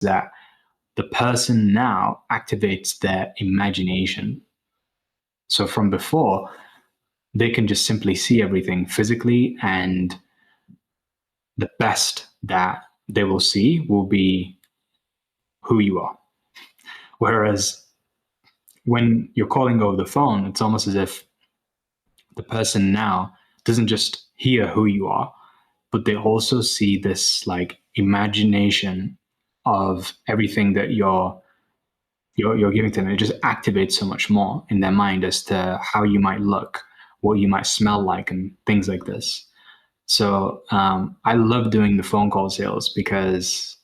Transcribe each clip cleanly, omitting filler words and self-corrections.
that the person now activates their imagination. So from before, they can just simply see everything physically, and the best that they will see will be who you are. Whereas when you're calling over the phone, it's almost as if the person now doesn't just hear who you are, but they also see this like imagination of everything that you're giving to them. It just activates so much more in their mind as to how you might look, what you might smell like, and things like this. So I love doing the phone call sales because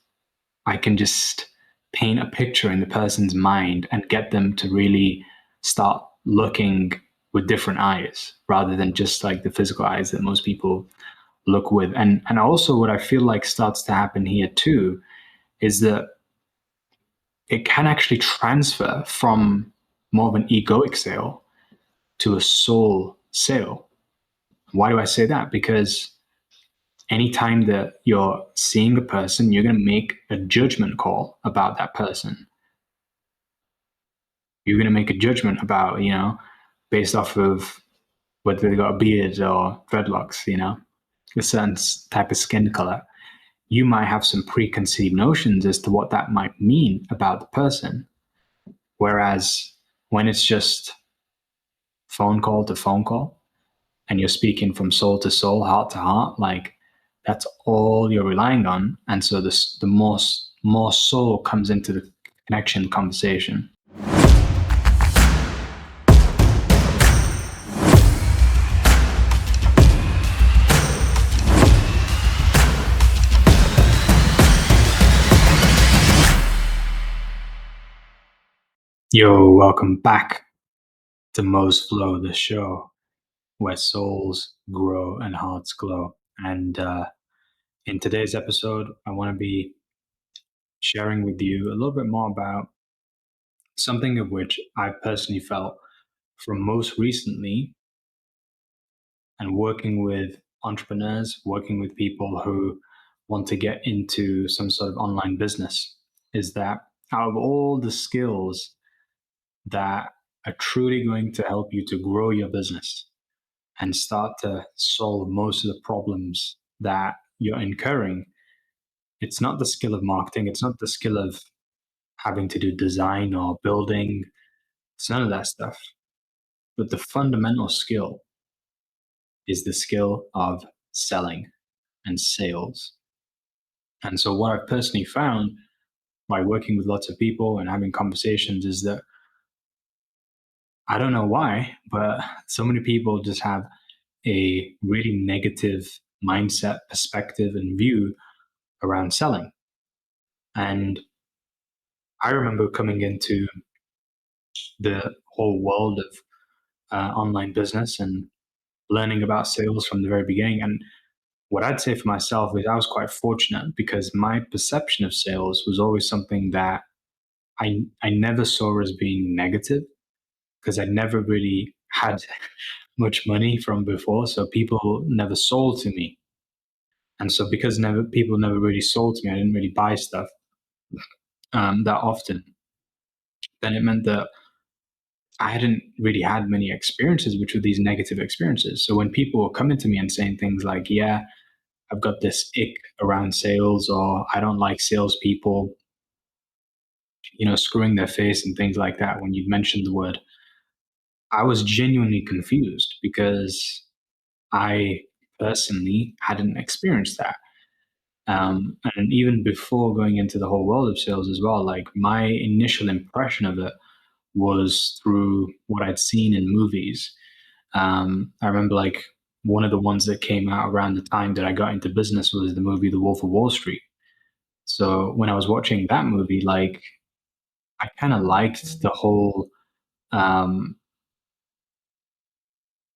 I can just paint a picture in the person's mind and get them to really start looking with different eyes rather than just like the physical eyes that most people look with. And also what I feel like starts to happen here too is that it can actually transfer from more of an egoic sale to a soul sale. Why do I say that? Because anytime that you're seeing a person, you're going to make a judgment call about that person. You're going to make a judgment about, based off of whether they got a beard or dreadlocks, a certain type of skin color. You might have some preconceived notions as to what that might mean about the person. Whereas when it's just phone call to phone call and you're speaking from soul to soul, heart to heart, like that's all you're relying on. And so the more soul comes into the connection conversation. Yo, welcome back to Mo's Flow, the show where souls grow and hearts glow. And in today's episode, I want to be sharing with you a little bit more about something of which I personally felt from most recently and working with entrepreneurs, working with people who want to get into some sort of online business, is that out of all the skills that are truly going to help you to grow your business and start to solve most of the problems that you're incurring, it's not the skill of marketing, it's not the skill of having to do design or building, it's none of that stuff. But the fundamental skill is the skill of selling and sales. And so, what I've personally found by working with lots of people and having conversations is that I don't know why, but so many people just have a really negative mindset, perspective, and view around selling. And I remember coming into the whole world of online business and learning about sales from the very beginning. And what I'd say for myself is I was quite fortunate because my perception of sales was always something that I never saw as being negative because I never really had much money from before. So people never sold to me. And so because people never really sold to me, I didn't really buy stuff that often. Then it meant that I hadn't really had many experiences, which were these negative experiences. So when people were coming to me and saying things like, yeah, I've got this ick around sales, or I don't like salespeople, screwing their face and things like that, when you mentioned the word, I was genuinely confused because I personally hadn't experienced that. And even before going into the whole world of sales as well, like my initial impression of it was through what I'd seen in movies. I remember like one of the ones that came out around the time that I got into business was the movie The Wolf of Wall Street. So when I was watching that movie, like I kind of liked the whole um,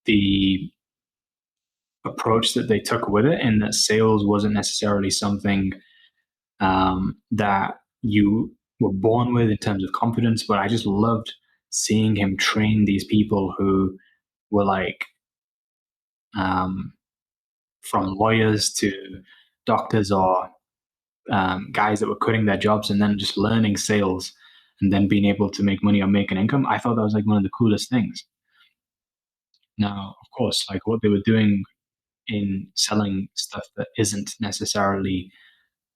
the approach that they took with it, and that sales wasn't necessarily something that you were born with in terms of confidence, but I just loved seeing him train these people who were like um, from lawyers to doctors or guys that were quitting their jobs and then just learning sales and then being able to make money or make an income. I thought that was like one of the coolest things. Now, of course, like what they were doing in selling stuff that isn't necessarily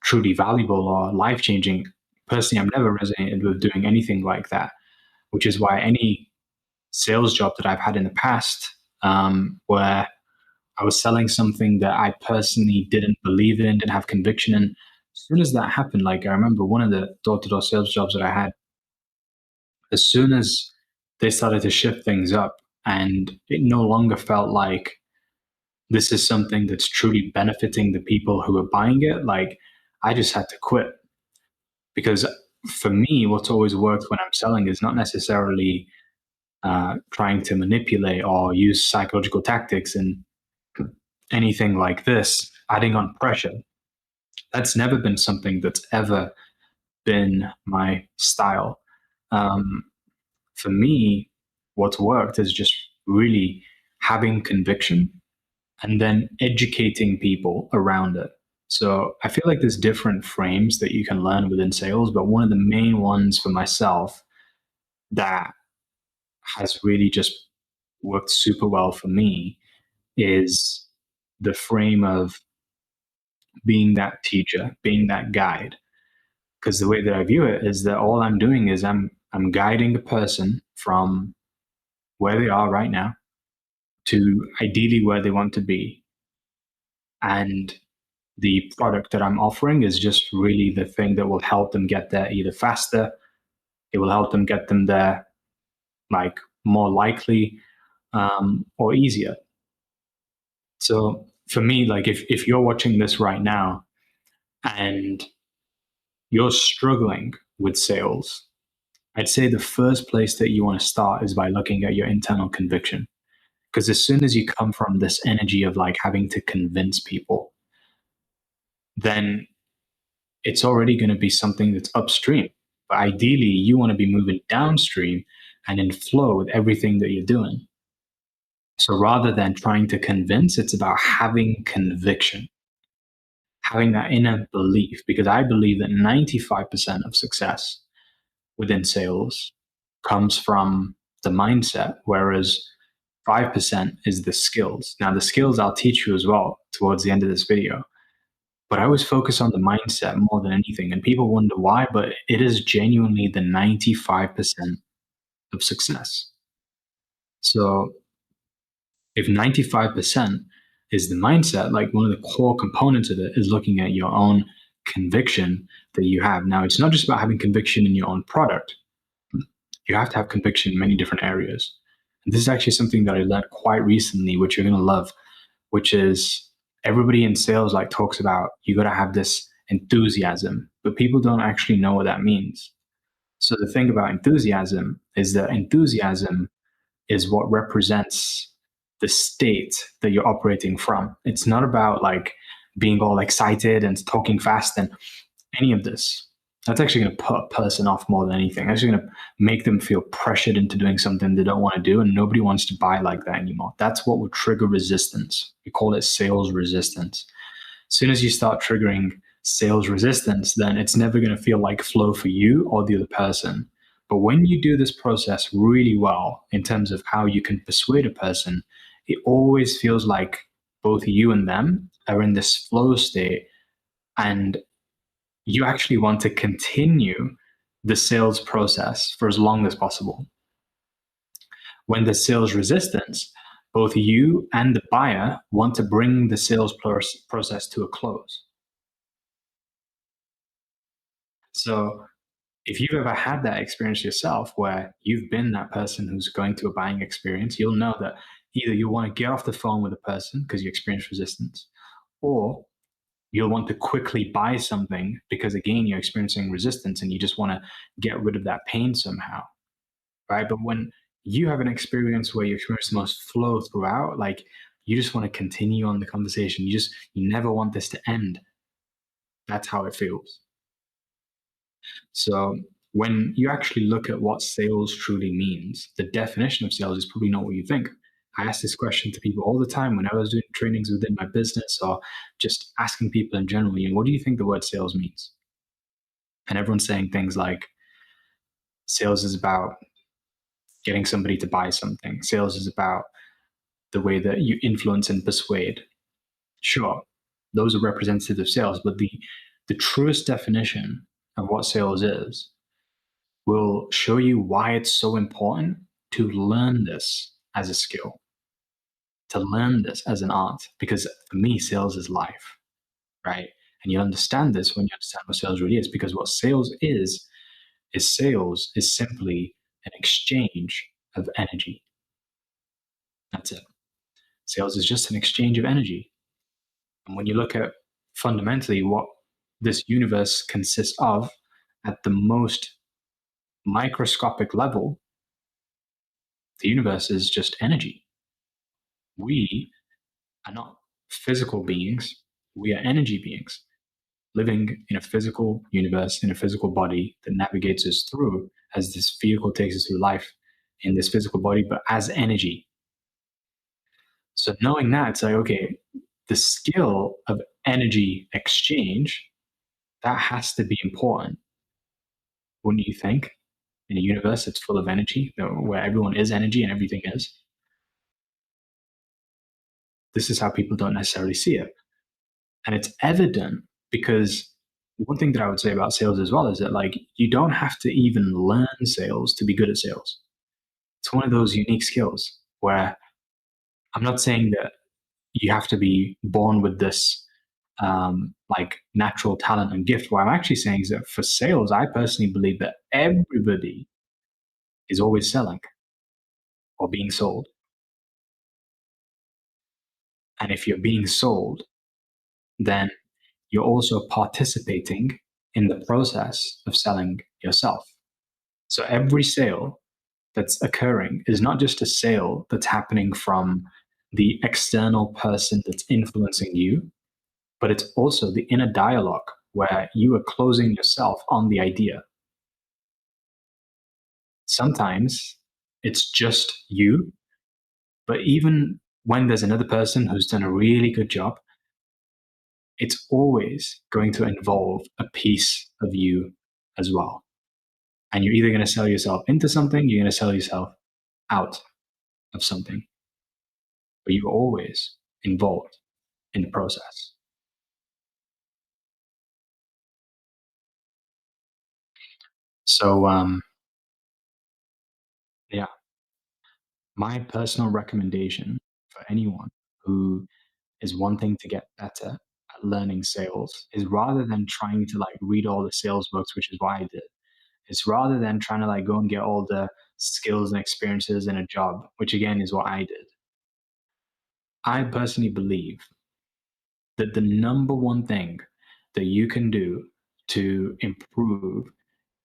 truly valuable or life changing, personally, I've never resonated with doing anything like that, which is why any sales job that I've had in the past, where I was selling something that I personally didn't believe in, didn't have conviction in. As soon as that happened, like I remember one of the door to door sales jobs that I had, as soon as they started to shift things up and it no longer felt like this is something that's truly benefiting the people who are buying it, like I just had to quit. Because for me, what's always worked when I'm selling is not necessarily trying to manipulate or use psychological tactics and anything like this, adding on pressure. That's never been something that's ever been my style. Um, for me, what's worked is just really having conviction and then educating people around it. So I feel like there's different frames that you can learn within sales, but one of the main ones for myself that has really just worked super well for me is the frame of being that teacher, being that guide. Because the way that I view it is that all I'm doing is I'm guiding the person from where they are right now to ideally where they want to be. And the product that I'm offering is just really the thing that will help them get there either faster, it will help them get them there like more likely, or easier. So for me, like if you're watching this right now and you're struggling with sales, I'd say the first place that you want to start is by looking at your internal conviction. Because as soon as you come from this energy of like having to convince people, then it's already going to be something that's upstream. But ideally, you want to be moving downstream and in flow with everything that you're doing. So rather than trying to convince, it's about having conviction, having that inner belief, because I believe that 95% of success within sales comes from the mindset, whereas 5% is the skills. Now, the skills I'll teach you as well towards the end of this video, but I always focus on the mindset more than anything. And people wonder why, but it is genuinely the 95% of success. So if 95% is the mindset, like one of the core components of it is looking at your own conviction that you have. Now, it's not just about having conviction in your own product. You have to have conviction in many different areas. And this is actually something that I learned quite recently, which you're going to love, which is everybody in sales like talks about you got to have this enthusiasm, but people don't actually know what that means. So the thing about enthusiasm is that enthusiasm is what represents the state that you're operating from. It's not about like being all excited and talking fast and any of this. That's actually going to put a person off more than anything. It's actually going to make them feel pressured into doing something they don't want to do, and nobody wants to buy like that anymore. That's what will trigger resistance. We call it sales resistance. As soon as you start triggering sales resistance, then it's never going to feel like flow for you or the other person. But when you do this process really well in terms of how you can persuade a person, it always feels like both you and them are in this flow state, and you actually want to continue the sales process for as long as possible. When the sales resistance, both you and the buyer want to bring the sales process to a close. So if you've ever had that experience yourself where you've been that person who's going to a buying experience, you'll know that either you want to get off the phone with a person because you experience resistance, or you'll want to quickly buy something because again you're experiencing resistance and you just want to get rid of that pain somehow, right? But when you have an experience where you experience the most flow throughout, like you just want to continue on the conversation, you never want this to end. That's how it feels. So when you actually look at what sales truly means, the definition of sales is probably not what you think. I ask this question to people all the time when I was doing trainings within my business or just asking people in general, what do you think the word sales means? And everyone's saying things like sales is about getting somebody to buy something. Sales is about the way that you influence and persuade. Sure, those are representative of sales, but the truest definition of what sales is will show you why it's so important to learn this as a skill, to learn this as an art. Because for me, sales is life, right? And you understand this when you understand what sales really is. Because what sales is sales is simply an exchange of energy. That's it. Sales is just an exchange of energy. And when you look at fundamentally what this universe consists of at the most microscopic level, the universe is just energy. We are not physical beings, we are energy beings living in a physical universe, in a physical body that navigates us through as this vehicle takes us through life in this physical body, but as energy. So knowing that, it's like, okay, the skill of energy exchange, that has to be important, wouldn't you think? In a universe that's full of energy, where everyone is energy and everything is. This is how people don't necessarily see it. And it's evident because one thing that I would say about sales as well is that, like, you don't have to even learn sales to be good at sales. It's one of those unique skills where I'm not saying that you have to be born with this like natural talent and gift. What I'm actually saying is that for sales, I personally believe that everybody is always selling or being sold. And if you're being sold, then you're also participating in the process of selling yourself. So every sale that's occurring is not just a sale that's happening from the external person that's influencing you, but it's also the inner dialogue where you are closing yourself on the idea. Sometimes it's just you, but even when there's another person who's done a really good job, it's always going to involve a piece of you as well. And you're either going to sell yourself into something, you're going to sell yourself out of something, but you're always involved in the process. So, yeah, my personal recommendation for anyone who is wanting to get better at learning sales is, rather than trying to like read all the sales books, which is what I did, it's rather than trying to like go and get all the skills and experiences in a job, which again is what I did. I personally believe that the number one thing that you can do to improve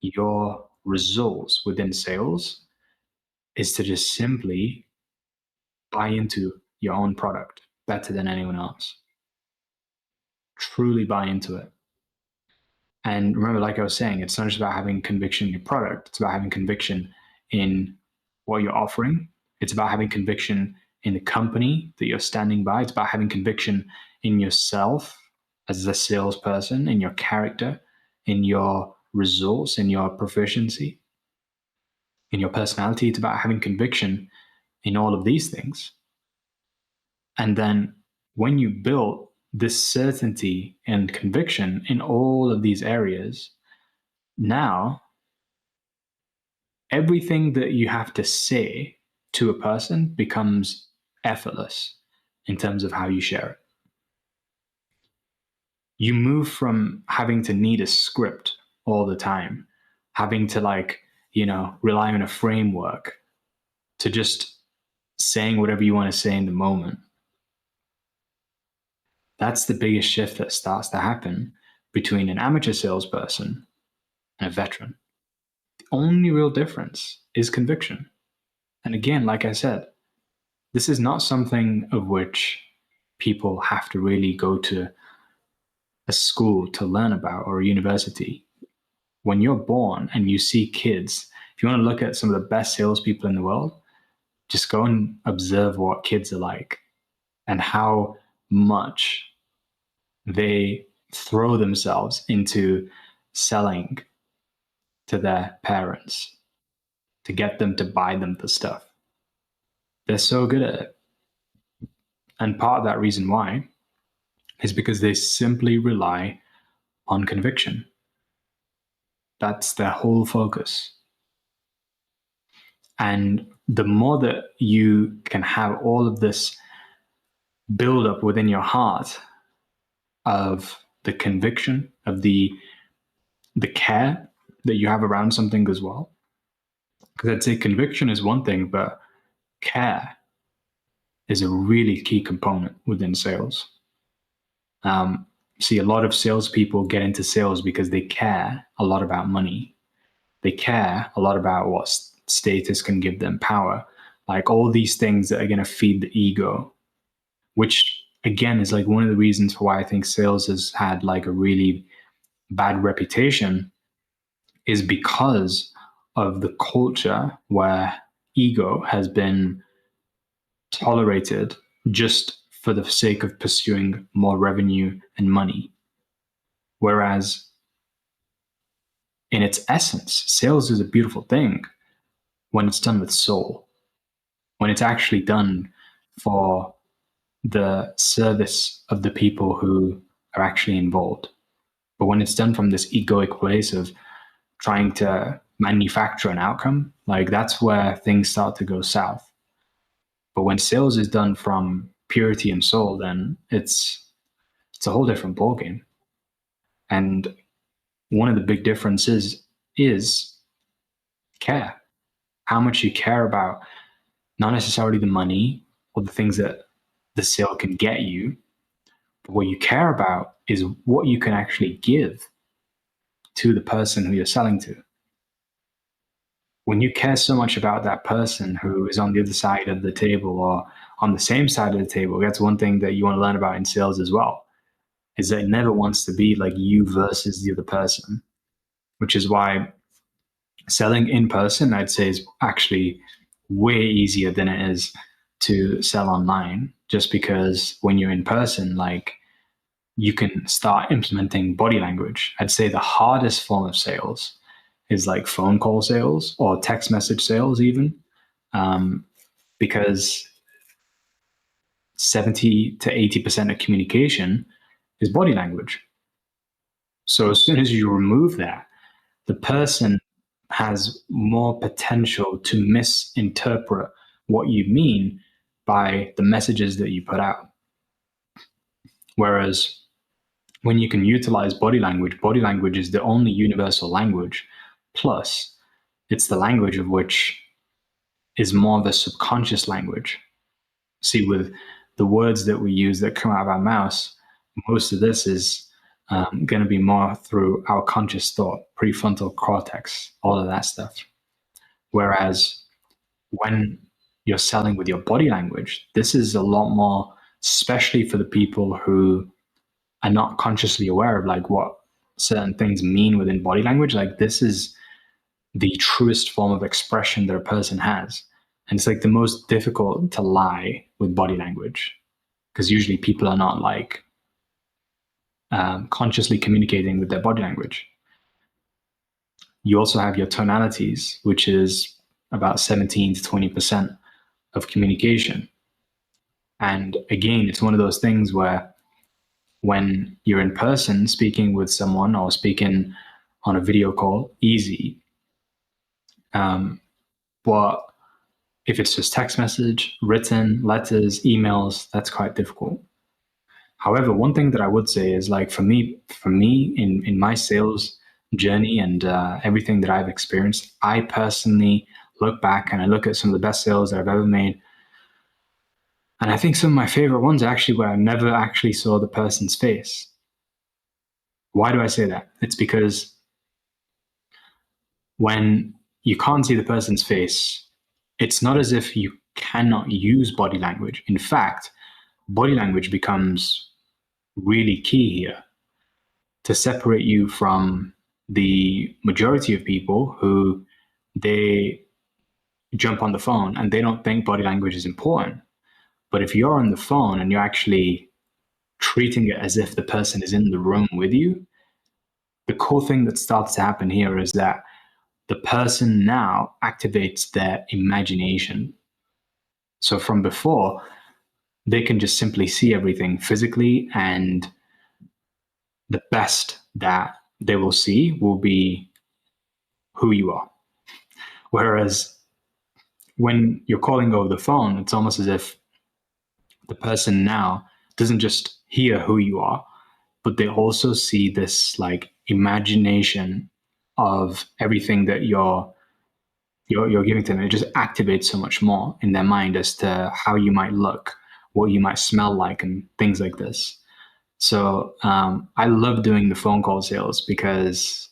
your results within sales is to just simply buy into your own product better than anyone else. Truly buy into it. And remember, like I was saying, it's not just about having conviction in your product, it's about having conviction in what you're offering. It's about having conviction in the company that you're standing by. It's about having conviction in yourself as a salesperson, in your character, in your results, in your proficiency, in your personality. It's about having conviction in all of these things. And then when you build this certainty and conviction in all of these areas, now everything that you have to say to a person becomes effortless in terms of how you share it. You move from having to need a script all the time, having to like, rely on a framework, to just saying whatever you want to say in the moment. That's the biggest shift that starts to happen between an amateur salesperson and a veteran. The only real difference is conviction. And again, like I said, this is not something of which people have to really go to a school to learn about, or a university. When you're born and you see kids, if you want to look at some of the best salespeople in the world, just go and observe what kids are like and how much they throw themselves into selling to their parents to get them to buy them the stuff. They're so good at it. And part of that reason why is because they simply rely on conviction. That's their whole focus. And the more that you can have all of this build up within your heart of the conviction, of the care that you have around something as well. Because I'd say conviction is one thing, but care is a really key component within sales. See, a lot of salespeople get into sales because they care a lot about money. They care a lot about what status can give them power, like all these things that are going to feed the ego, which again is like one of the reasons for why I think sales has had like a really bad reputation, is because of the culture where ego has been tolerated just for the sake of pursuing more revenue and money. Whereas in its essence, sales is a beautiful thing when it's done with soul, when it's actually done for the service of the people who are actually involved. But when it's done from this egoic place of trying to manufacture an outcome, like that's where things start to go south. But when sales is done from purity and soul, then it's a whole different ballgame. And one of the big differences is care. How much you care about not necessarily the money or the things that the sale can get you, but what you care about is what you can actually give to the person who you're selling to. When you care so much about that person who is on the other side of the table or on the same side of the table, that's one thing that you want to learn about in sales as well, is that it never wants to be like you versus the other person, which is why selling in person, I'd say, is actually way easier than it is to sell online, just because when you're in person, like you can start implementing body language. I'd say the hardest form of sales is like phone call sales or text message sales even, because 70 to 80% of communication is body language. So as soon as you remove that, the person has more potential to misinterpret what you mean by the messages that you put out. Whereas when you can utilize body language is the only universal language. Plus, it's the language of which is more of a subconscious language. See, with the words that we use that come out of our mouths, most of this is going to be more through our conscious thought, prefrontal cortex, all of that stuff. Whereas when you're selling with your body language, this is a lot more, especially for the people who are not consciously aware of like what certain things mean within body language. Like this is the truest form of expression that a person has. And it's like the most difficult to lie with body language, because usually people are not like consciously communicating with their body language. You also have your tonalities, which is about 17 to 20% of communication. And again, it's one of those things where when you're in person speaking with someone or speaking on a video call, easy. But if it's just text message, written, letters, emails, that's quite difficult. However, one thing that I would say is like for me in my sales journey and everything that I've experienced, I personally look back and I look at some of the best sales that I've ever made. And I think some of my favorite ones are actually where I never actually saw the person's face. Why do I say that? It's because when you can't see the person's face, it's not as if you cannot use body language. In fact, body language becomes really key here to separate you from the majority of people who they jump on the phone and they don't think body language is important. But if you're on the phone and you're actually treating it as if the person is in the room with you, the cool thing that starts to happen here is that the person now activates their imagination. So from before, they can just simply see everything physically, and the best that they will see will be who you are. Whereas when you're calling over the phone, it's almost as if the person now doesn't just hear who you are, but they also see this like imagination of everything that you're giving to them. It just activates so much more in their mind as to how you might look, what you might smell like, and things like this. So I love doing the phone call sales because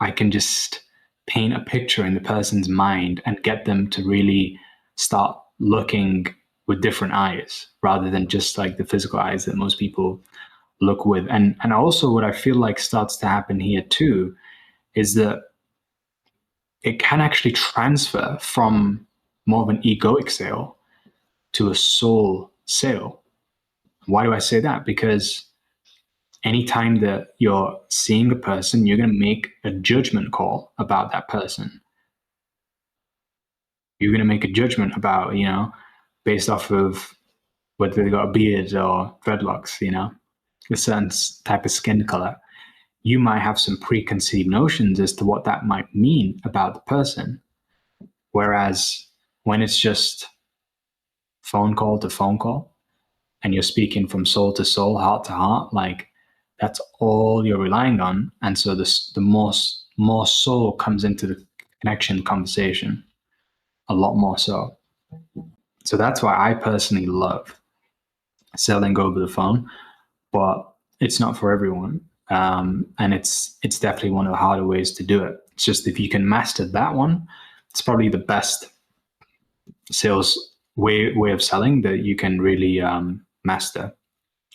I can just paint a picture in the person's mind and get them to really start looking with different eyes rather than just like the physical eyes that most people look with. And also what I feel like starts to happen here too is that it can actually transfer from more of an egoic sale to a soul sale. Why do I say that? Because anytime that you're seeing a person, you're going to make a judgment call about that person. You're going to make a judgment about, based off of whether they got a beard or dreadlocks, a certain type of skin color. You might have some preconceived notions as to what that might mean about the person. Whereas when it's just phone call to phone call and you're speaking from soul to soul, heart to heart, like that's all you're relying on. And so the more soul comes into the connection conversation, a lot more so. So that's why I personally love selling over the phone, but it's not for everyone. And it's definitely one of the harder ways to do it. It's just if you can master that one, it's probably the best sales way of selling that you can really master.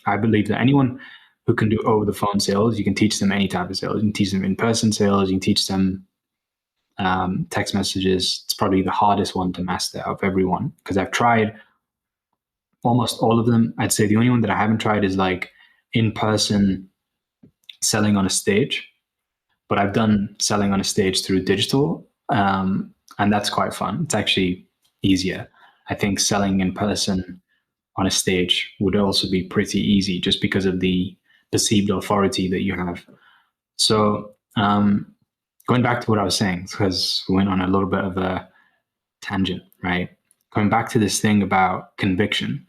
I believe that anyone who can do over the phone sales, you can teach them any type of sales. You can teach them in person sales. You can teach them text messages. It's probably the hardest one to master of everyone because I've tried almost all of them. I'd say the only one that I haven't tried is like in person selling on a stage, but I've done selling on a stage through digital, and that's quite fun. It's actually easier. I think selling in person on a stage would also be pretty easy just because of the perceived authority that you have. So going back to what I was saying, because we went on a little bit of a tangent, right? Going back to this thing about conviction.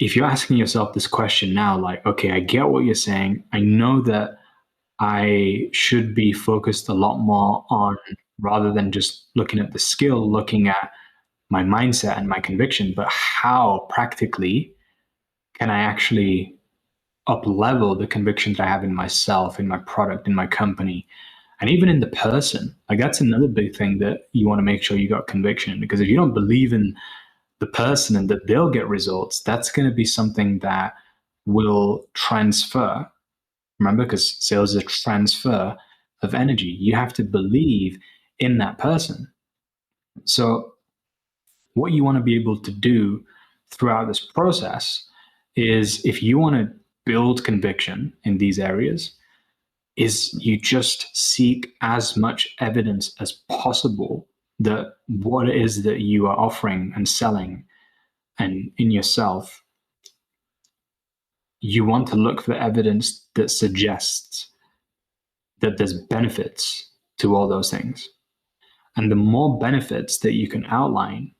If you're asking yourself this question now, like, okay, I get what you're saying. I know that I should be focused a lot more on, rather than just looking at the skill, looking at my mindset and my conviction, but how practically can I actually up level the conviction that I have in myself, in my product, in my company, and even in the person. Like that's another big thing that you want to make sure you got conviction, because if you don't believe in the person and that they'll get results, that's going to be something that will transfer. Remember, because sales is a transfer of energy. You have to believe in that person. So what you want to be able to do throughout this process is, if you want to build conviction in these areas, is you just seek as much evidence as possible that what it is that you are offering and selling and in yourself, you want to look for evidence that suggests that there's benefits to all those things. And the more benefits that you can outline,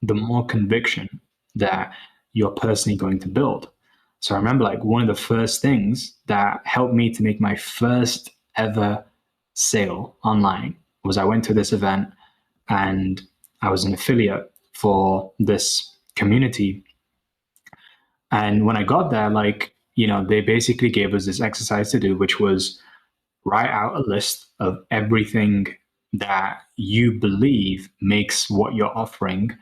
the more conviction that you're personally going to build. So I remember like one of the first things that helped me to make my first ever sale online was I went to this event and I was an affiliate for this community. And when I got there, they basically gave us this exercise to do, which was write out a list of everything that you believe makes what you're offering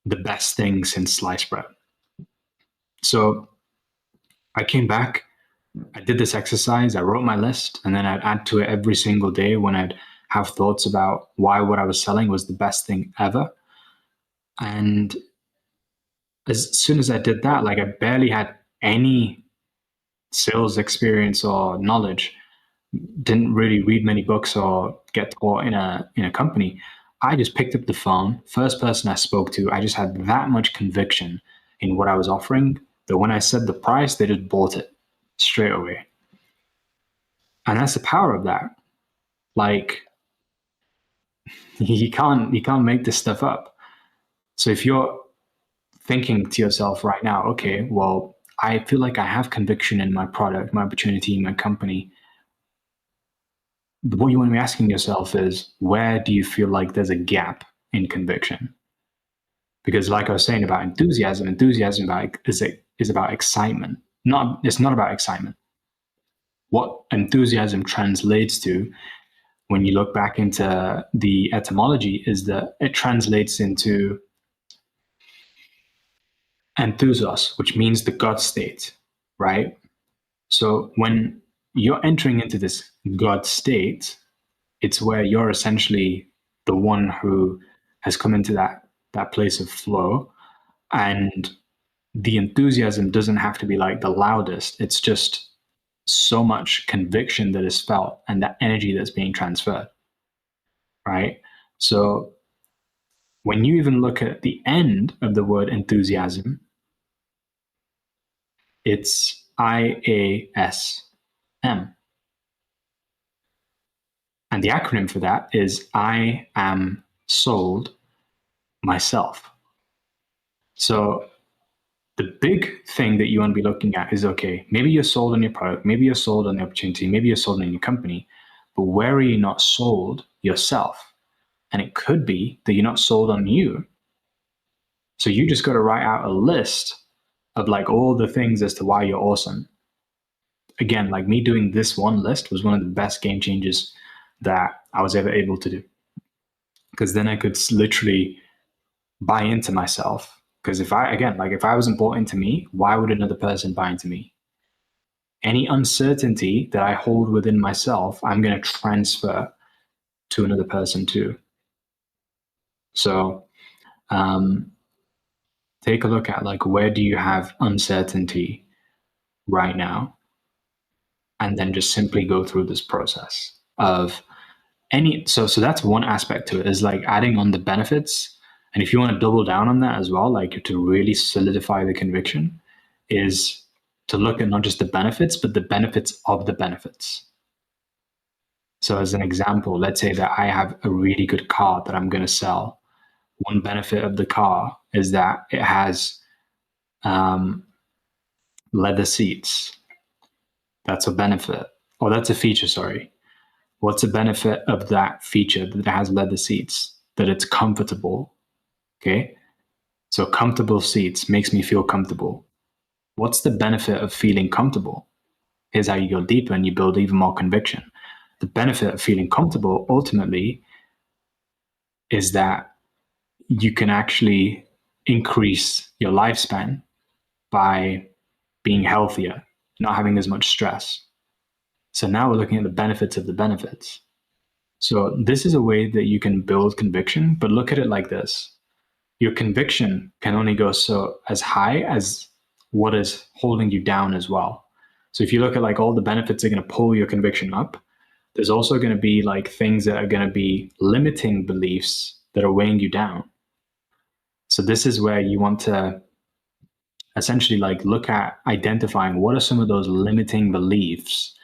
the best thing since sliced bread. So I came back, I did this exercise, I wrote my list, and then I'd add to it every single day when I'd have thoughts about why what I was selling was the best thing ever. And as soon as I did that, like I barely had any sales experience or knowledge, didn't really read many books or get taught in a company. I just picked up the phone, first person I spoke to, I just had that much conviction in what I was offering that when I said the price, they just bought it straight away. And that's the power of that. Like you can't make this stuff up. So if you're thinking to yourself right now, okay, well, I feel like I have conviction in my product, my opportunity, my company. What you want to be asking yourself is, where do you feel like there's a gap in conviction? Because, like I was saying about enthusiasm, is about excitement. It's not about excitement. What enthusiasm translates to, when you look back into the etymology, is that it translates into enthusos, which means the God state, right? So when you're entering into this God state, it's where you're essentially the one who has come into that place of flow, and the enthusiasm doesn't have to be like the loudest. It's just so much conviction that is felt and that energy that's being transferred, right? So when you even look at the end of the word enthusiasm, it's IASM. And the acronym for that is I am sold myself. So the big thing that you want to be looking at is, okay, maybe you're sold on your product, maybe you're sold on the opportunity, maybe you're sold on your company, but where are you not sold yourself? And it could be that you're not sold on you. So you just got to write out a list of like all the things as to why you're awesome. Again, like me doing this one list was one of the best game changers that I was ever able to do. Because then I could literally buy into myself. Because if I wasn't bought into me, why would another person buy into me? Any uncertainty that I hold within myself, I'm going to transfer to another person too. So take a look at like, where do you have uncertainty right now? And then just simply go through this process of so that's one aspect to it, is like adding on the benefits. And if you want to double down on that as well, like to really solidify the conviction, is to look at not just the benefits, but the benefits of the benefits. So as an example, let's say that I have a really good car that I'm going to sell. One benefit of the car is that it has leather seats. That's a benefit. Or that's a feature, sorry. What's the benefit of that feature, that it has leather seats? That it's comfortable. Okay. So comfortable seats makes me feel comfortable. What's the benefit of feeling comfortable? Here's how you go deeper and you build even more conviction. The benefit of feeling comfortable ultimately is that you can actually increase your lifespan by being healthier, not having as much stress. So now we're looking at the benefits of the benefits. So this is a way that you can build conviction, but look at it like this. Your conviction can only go so as high as what is holding you down as well. So if you look at like all the benefits are going to pull your conviction up, there's also going to be like things that are going to be limiting beliefs that are weighing you down. So this is where you want to essentially like look at identifying what are some of those limiting beliefs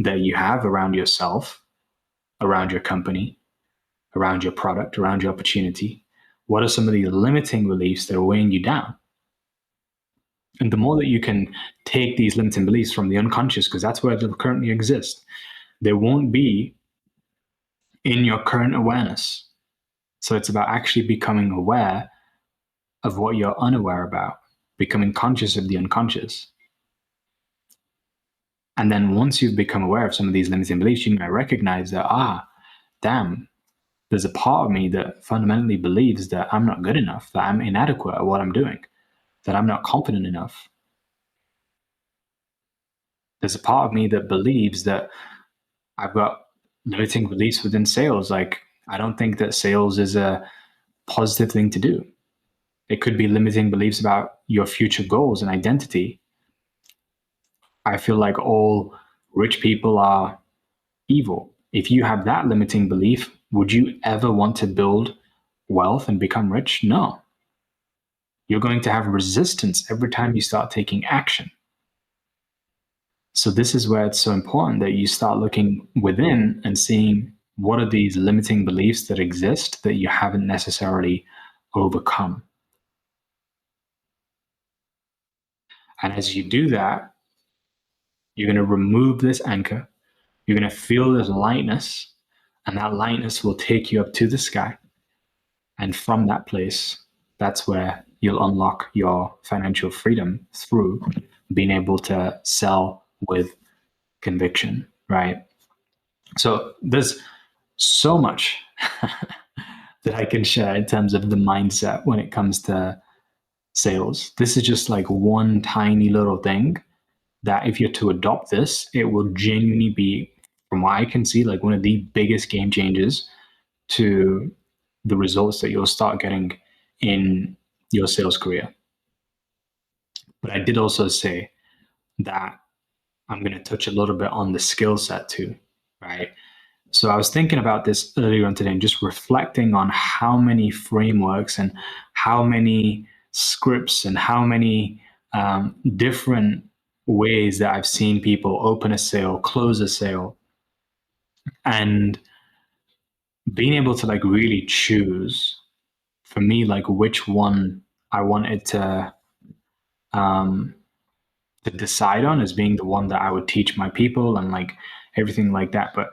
that you have around yourself, around your company, around your product, around your opportunity. What are some of the limiting beliefs that are weighing you down? And the more that you can take these limiting beliefs from the unconscious, because that's where they currently exist, they won't be in your current awareness. So it's about actually becoming aware of what you're unaware about, becoming conscious of the unconscious. And then once you've become aware of some of these limiting beliefs, you might recognize that, damn, there's a part of me that fundamentally believes that I'm not good enough, that I'm inadequate at what I'm doing, that I'm not confident enough. There's a part of me that believes that I've got limiting beliefs within sales. Like, I don't think that sales is a positive thing to do. It could be limiting beliefs about your future goals and identity. I feel like all rich people are evil. If you have that limiting belief, would you ever want to build wealth and become rich? No. You're going to have resistance every time you start taking action. So this is where it's so important that you start looking within and seeing what are these limiting beliefs that exist that you haven't necessarily overcome. And as you do that, you're going to remove this anchor. You're going to feel this lightness, and that lightness will take you up to the sky. And from that place, that's where you'll unlock your financial freedom through being able to sell with conviction, right? So there's so much that I can share in terms of the mindset when it comes to sales. This is just like one tiny little thing that if you're to adopt this, it will genuinely be, from what I can see, like one of the biggest game changers to the results that you'll start getting in your sales career. But I did also say that I'm going to touch a little bit on the skill set too, right? So I was thinking about this earlier on today and just reflecting on how many frameworks and how many scripts and how many different ways that I've seen people open a sale, close a sale, and being able to like really choose for me, like which one I wanted to decide on as being the one that I would teach my people and like everything like that. But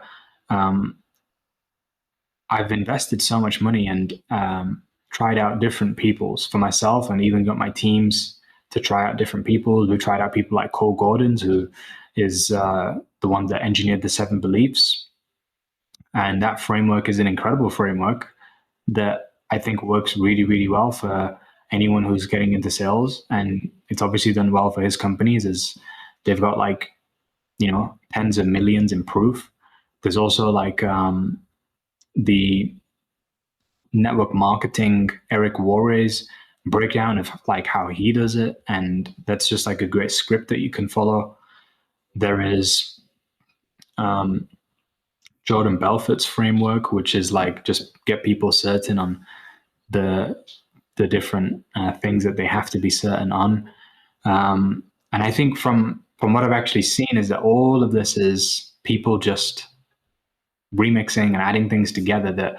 I've invested so much money and tried out different peoples for myself, and even got my teams to try out different people. We tried out people like Cole Gordons, who is the one that engineered the 7 Beliefs. And that framework is an incredible framework that I think works really, really well for anyone who's getting into sales. And it's obviously done well for his companies, as they've got like, tens of millions in proof. There's also like the network marketing, Eric Worre's breakdown of like how he does it. And that's just like a great script that you can follow. There is Jordan Belfort's framework, which is like just get people certain on the different things that they have to be certain on. And I think from what I've actually seen is that all of this is people just remixing and adding things together that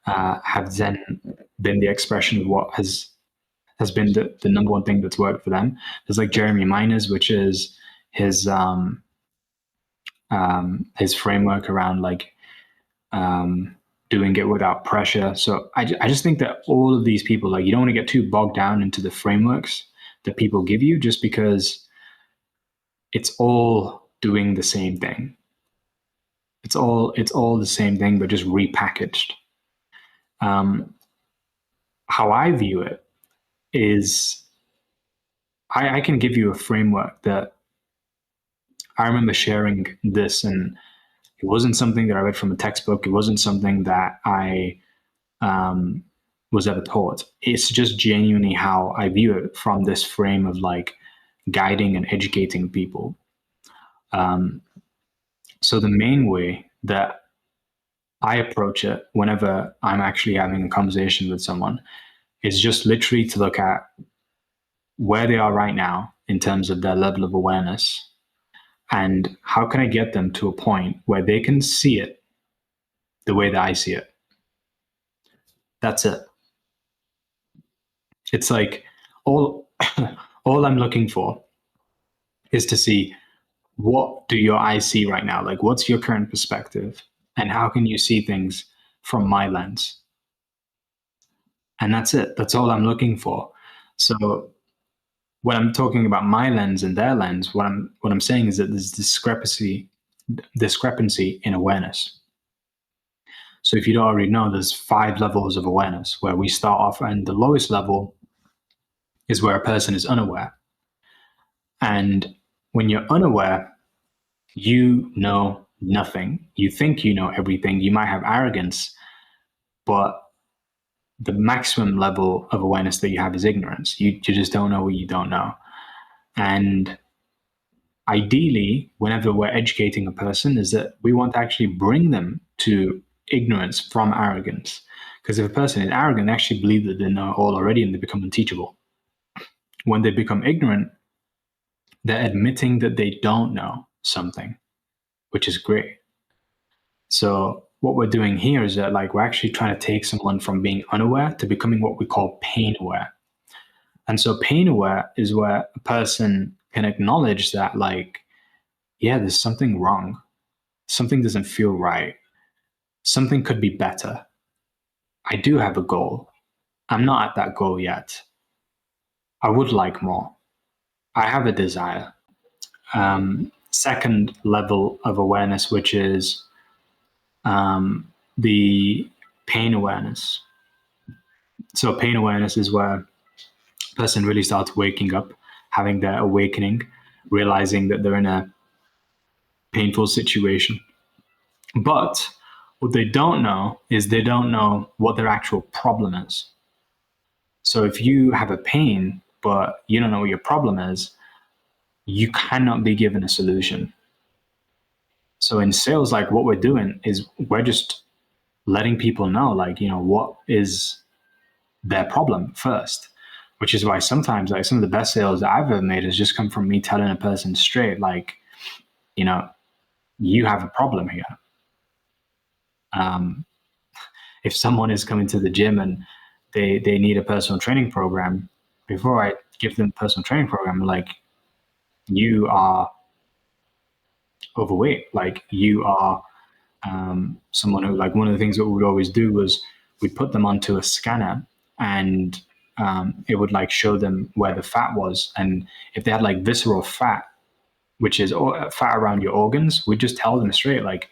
have then been the expression of what has been the number one thing that's worked for them. There's like Jeremy Miners, which is his framework around like doing it without pressure. So I just think that all of these people, like, you don't want to get too bogged down into the frameworks that people give you, just because it's all doing the same thing. It's all the same thing, but just repackaged. How I view it is I can give you a framework that I remember sharing this, and it wasn't something that I read from a textbook. It wasn't something that I was ever taught. It's just genuinely how I view it from this frame of like guiding and educating people. So the main way that I approach it whenever I'm actually having a conversation with someone is just literally to look at where they are right now in terms of their level of awareness, and how can I get them to a point where they can see it the way that I see it. That's it. It's like all I'm looking for is to see, what do your eyes see right now? Like, what's your current perspective, and how can you see things from my lens? And that's it. That's all I'm looking for. So when I'm talking about my lens and their lens, what I'm saying is that there's discrepancy in awareness. So if you don't already know, there's 5 levels of awareness, where we start off, and the lowest level is where a person is unaware. And when you're unaware, you know nothing. You think you know everything. You might have arrogance, but the maximum level of awareness that you have is ignorance. You just don't know what you don't know. And ideally, whenever we're educating a person, is that we want to actually bring them to ignorance from arrogance. Because if a person is arrogant, they actually believe that they know all already and they become unteachable. When they become ignorant, they're admitting that they don't know something, which is great. So what we're doing here is that like we're actually trying to take someone from being unaware to becoming what we call pain aware. And so pain aware is where a person can acknowledge that like, yeah, there's something wrong. Something doesn't feel right. Something could be better. I do have a goal. I'm not at that goal yet. I would like more. I have a desire. Second level of awareness, which is the pain awareness. So pain awareness is where a person really starts waking up, having their awakening, realizing that they're in a painful situation. But what they don't know is they don't know what their actual problem is. So if you have a pain, but you don't know what your problem is, you cannot be given a solution. So in sales, like what we're doing is we're just letting people know, like, you know, what is their problem first, which is why sometimes like some of the best sales that I've ever made has just come from me telling a person straight, like, you know, you have a problem here. If someone is coming to the gym and they need a personal training program, before I give them a personal training program, like, you are overweight, like you are someone who, like, one of the things that we would always do was we'd put them onto a scanner and it would like show them where the fat was. And if they had like visceral fat, which is fat around your organs, we'd just tell them straight, like,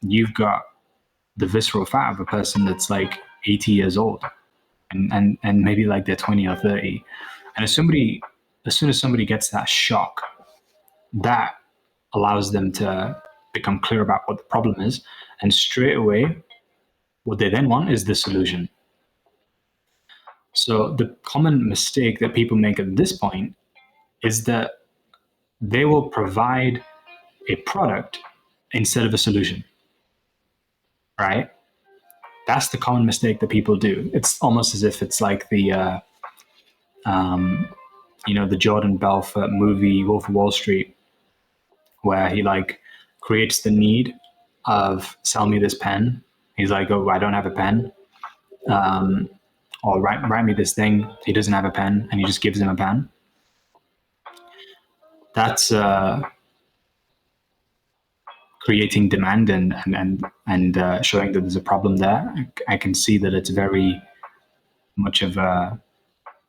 you've got the visceral fat of a person that's like 80 years old and maybe like they're 20 or 30. And as soon as somebody gets that shock, that allows them to become clear about what the problem is. And straight away, what they then want is the solution. So the common mistake that people make at this point is that they will provide a product instead of a solution, right? That's the common mistake that people do. It's almost as if it's like the, the Jordan Belfort movie, Wolf of Wall Street, where he like creates the need of sell me this pen. He's like, oh, I don't have a pen. Or write me this thing. He doesn't have a pen, and he just gives him a pen. That's creating demand and showing that there's a problem there. I can see that it's very much of a,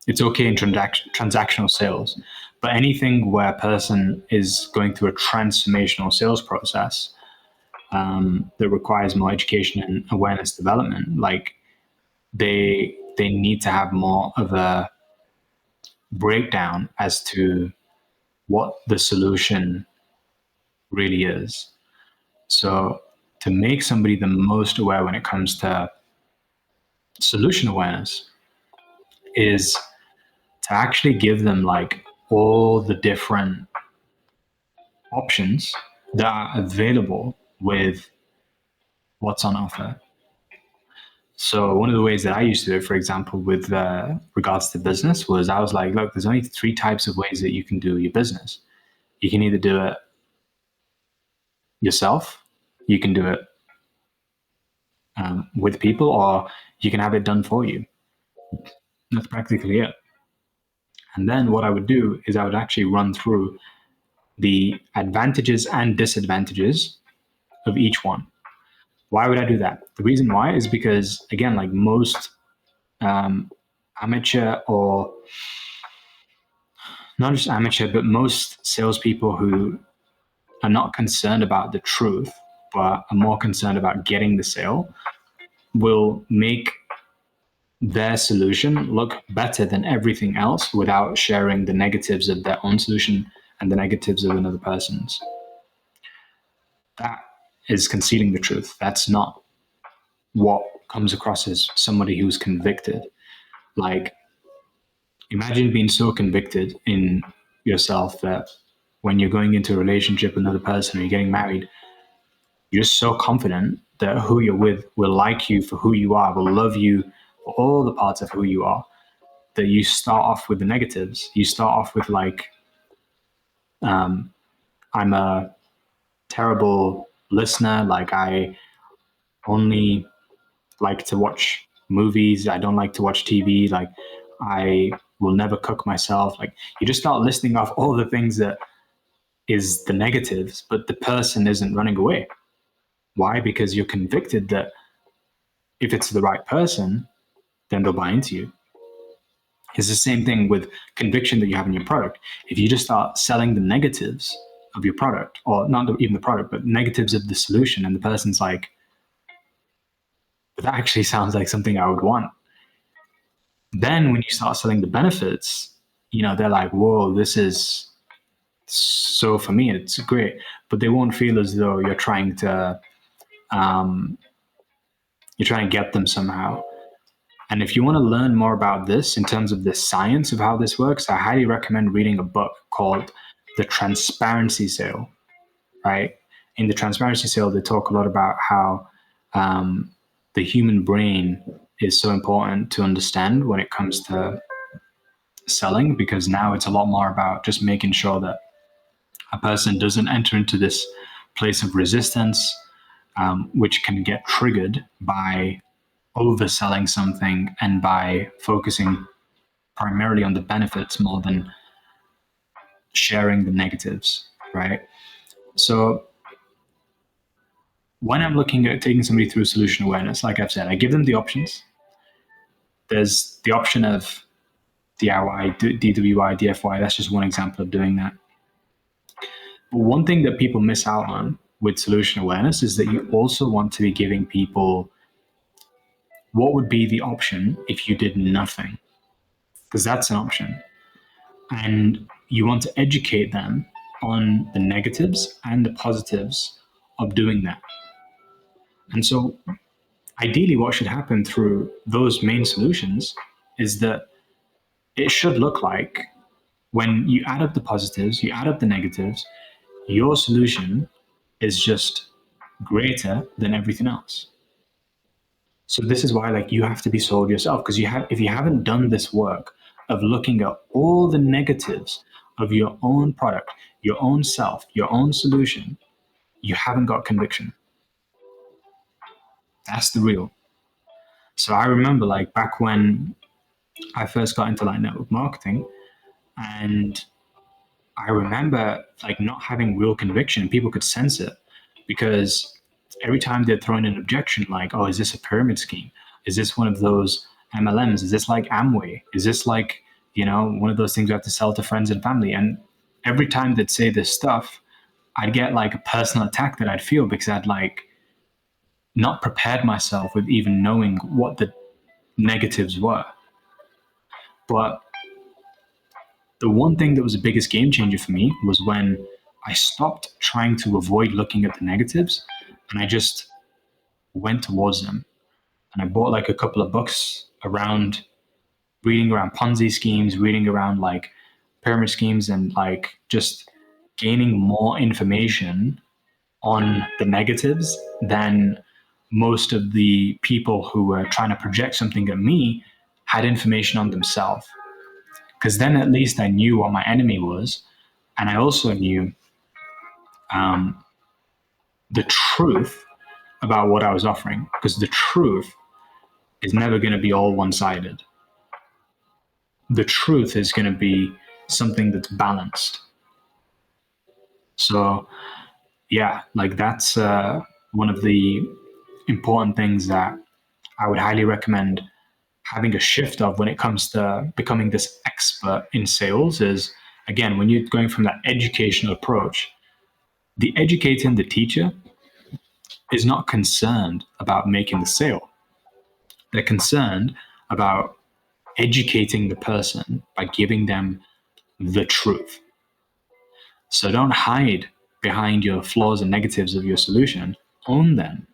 it's okay in transactional sales, but anything where a person is going through a transformational sales process that requires more education and awareness development, like they need to have more of a breakdown as to what the solution really is. So to make somebody the most aware when it comes to solution awareness is to actually give them like all the different options that are available with what's on offer. So one of the ways that I used to do it, for example, with regards to business, was I was like, look, there's only 3 types of ways that you can do your business. You can either do it yourself, you can do it with people, or you can have it done for you. That's practically it. And then what I would do is I would actually run through the advantages and disadvantages of each one. Why would I do that? The reason why is because, again, like most amateur, or not just amateur, but most salespeople who are not concerned about the truth, but are more concerned about getting the sale, will make their solution look better than everything else without sharing the negatives of their own solution and the negatives of another person's. that is concealing the truth. That's not what comes across as somebody who's convicted. Like, imagine being so convicted in yourself that when you're going into a relationship with another person or you're getting married, you're so confident that who you're with will like you for who you are, will love you for all the parts of who you are, that you start off with the negatives. You start off with like, I'm a terrible listener. Like, I only like to watch movies. I don't like to watch TV. Like, I will never cook myself. Like, you just start listing off all the things that is the negatives, but the person isn't running away. Why? Because you're convicted that if it's the right person, then they'll buy into you. It's the same thing with conviction that you have in your product. If you just start selling the negatives of your product, or not even the product, but negatives of the solution, and the person's like, but that actually sounds like something I would want. Then when you start selling the benefits, they're like, whoa, this is so for me, it's great. But they won't feel as though you're trying to get them somehow. And if you want to learn more about this in terms of the science of how this works, I highly recommend reading a book called The Transparency Sale, right? In The Transparency Sale, they talk a lot about how the human brain is so important to understand when it comes to selling, because now it's a lot more about just making sure that a person doesn't enter into this place of resistance, which can get triggered by overselling something and by focusing primarily on the benefits more than sharing the negatives, right? So when I'm looking at taking somebody through solution awareness, like I've said, I give them the options. There's the option of DIY, DWI, DFY. That's just one example of doing that. But one thing that people miss out on with solution awareness is that you also want to be giving people what would be the option if you did nothing, because that's an option. And you want to educate them on the negatives and the positives of doing that. And so ideally what should happen through those main solutions is that it should look like, when you add up the positives, you add up the negatives, your solution is just greater than everything else. So this is why, like, you have to be sold yourself, because if you haven't done this work of looking at all the negatives of your own product, your own self, your own solution, you haven't got conviction. That's the real. So I remember, like, back when I first got into like network marketing, and I remember like not having real conviction. People could sense it, because every time they'd throw in an objection, like, oh, is this a pyramid scheme? Is this one of those MLMs? Is this like Amway? Is this like, one of those things you have to sell to friends and family? And every time they'd say this stuff, I'd get like a personal attack that I'd feel, because I'd like not prepared myself with even knowing what the negatives were. But the one thing that was the biggest game changer for me was when I stopped trying to avoid looking at the negatives, and I just went towards them. And I bought like a couple of books around reading around Ponzi schemes, reading around like pyramid schemes, and like just gaining more information on the negatives than most of the people who were trying to project something at me had information on themselves. Because then at least I knew what my enemy was, and I also knew the truth about what I was offering, because the truth is never going to be all one-sided. The truth is going to be something that's balanced. So yeah, like that's one of the important things that I would highly recommend having a shift of when it comes to becoming this expert in sales. Is, again, when you're going from that educational approach, the educator and the teacher is not concerned about making the sale. They're concerned about educating the person by giving them the truth. So don't hide behind your flaws and negatives of your solution, own them.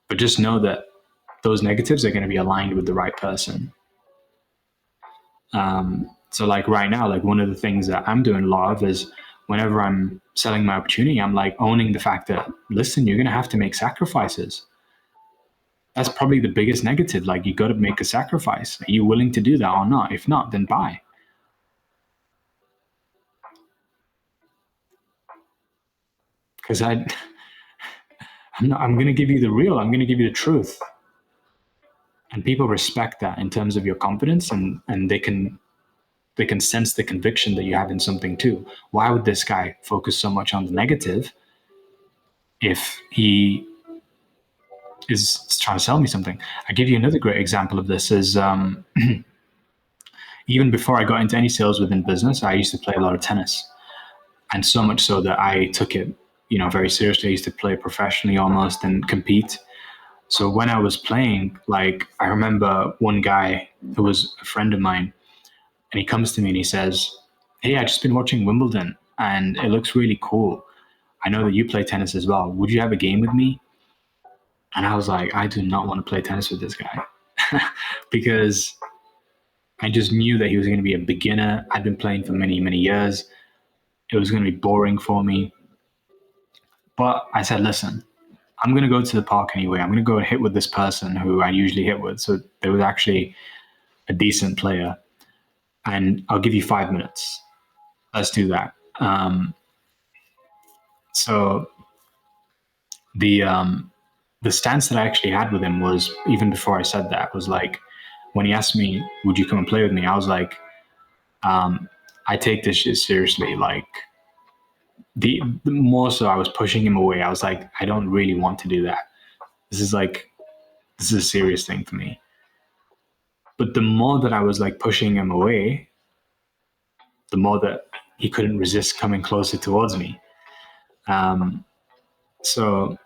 But just know that those negatives are going to be aligned with the right person. So like right now, like one of the things that I'm doing a lot of is whenever I'm selling my opportunity, I'm like owning the fact that, listen, you're going to have to make sacrifices. That's probably the biggest negative. Like, you got to make a sacrifice. Are you willing to do that or not? If not, then buy. Because I'm going to give you the real. I'm going to give you the truth. And people respect that in terms of your confidence, and they can sense the conviction that you have in something too. Why would this guy focus so much on the negative if he is trying to sell me something? I give you another great example of this is even before I got into any sales within business, I used to play a lot of tennis. And so much so that I took it, very seriously. I used to play professionally almost and compete. So when I was playing, like, I remember one guy who was a friend of mine, and he comes to me and he says, "Hey, I just been watching Wimbledon and it looks really cool. I know that you play tennis as well. Would you have a game with me?" And I was like, I do not want to play tennis with this guy because I just knew that he was going to be a beginner. I'd been playing for many, many years. It was going to be boring for me. But I said, listen, I'm going to go to the park anyway. I'm going to go and hit with this person who I usually hit with. So there was actually a decent player. And I'll give you 5 minutes. Let's do that. So the stance that I actually had with him was, even before I said that, was like, when he asked me, would you come and play with me? I was like, I take this shit seriously. Like, the more so I was pushing him away. I was like, I don't really want to do that. This is a serious thing for me. But the more that I was like pushing him away, the more that he couldn't resist coming closer towards me. So